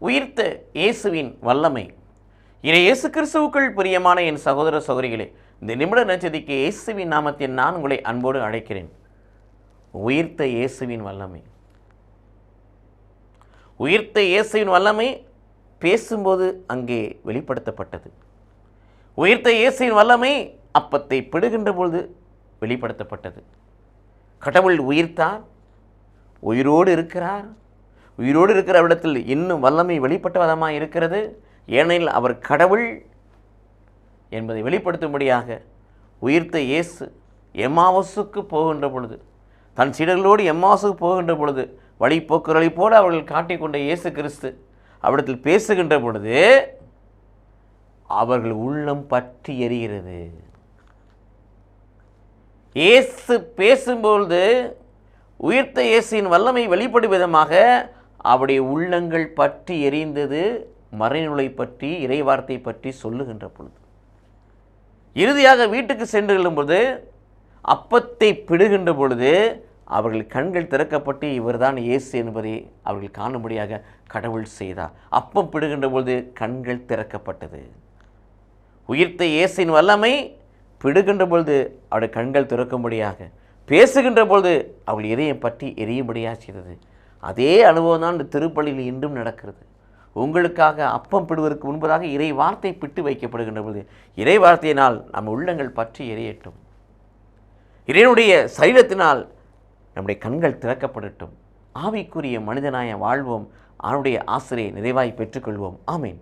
உயிர்த்த இயேசுவின் வல்லமை. இயேசு கிறிஸ்துவுக்குள் பிரியமான என் சகோதர சகோதரிகளே, இந்த நிமிட நட்சத்திரக்கு இயேசுவின் நாமத்தில் நான் உங்களை அன்போடு அழைக்கிறேன். உயிர்த்த இயேசுவின் வல்லமை. உயிர்த்த இயேசுவின் வல்லமை பேசும்போது அங்கே வெளிப்படுத்தப்பட்டது. உயிர்த்த இயேசுவின் வல்லமை அப்பத்தை பிடுகின்ற பொழுது வெளிப்படுத்தப்பட்டது. கடவுள் உயிர்த்தார், உயிரோடு இருக்கிறார். உயிரோடு இருக்கிற இடத்தில் இன்னும் வல்லமை வெளிப்பட்ட விதமாக இருக்கிறது. ஏனெனில் அவர் கடவுள் என்பதை வெளிப்படுத்தும்படியாக உயிர்த்த இயேசு எம்மாவுசுக்கு போகின்ற பொழுது, தன் சீடர்களோடு எம்மாவுசுக்கு போகின்ற பொழுது வழிபோக்குறதை போல அவர்கள் காட்டிக்கொண்ட இயேசு கிறிஸ்து அவ்விடத்தில் பேசுகின்ற பொழுது அவர்கள் உள்ளம் பற்றி எரிகிறது. இயேசு பேசும்பொழுது உயிர்த்த இயேசுவின் வல்லமை வெளிப்படும் விதமாக அவருடைய உள்ளங்கள் பற்றி எரிந்தது. மறைநூலை பற்றி, இறைவார்த்தை பற்றி சொல்லுகின்ற பொழுது, இறுதியாக வீட்டுக்கு சென்று கொள்ளும்போது அப்பத்தை பிடுகின்ற பொழுது அவர்கள் கண்கள் திறக்கப்பட்டு இவர்தான் இயேசு என்பதை அவர்கள் காணும்படியாக கடவுள் செய்தார். அப்பம் பிடுகின்ற பொழுது கண்கள் திறக்கப்பட்டது. உயிர்த்த இயேசுவின் வல்லமை பிடுகின்ற பொழுது அவருடைய கண்கள் திறக்கும்படியாக, பேசுகின்ற பொழுது அவள் இதயம் பற்றி எரியும்படியாக செய்தது. அதே அனுபவம் தான் இந்த திருப்பலியில் இன்றும் நடக்கிறது. உங்களுக்காக அப்பம் பிடுவதற்கு முன்பதாக இறை வார்த்தை பிட்டு வைக்கப்படுகின்ற பொழுது இறை வார்த்தையினால் நம்ம உள்ளங்கள் பற்றி எரியட்டும். இறைவனுடைய சரீரத்தினால் நம்முடைய கண்கள் திறக்கப்படட்டும். ஆவிக்குரிய மனிதனாய வாழ்வோம். அவனுடைய ஆசிரியை நிறைவாய் பெற்றுக்கொள்வோம். ஆமீன்.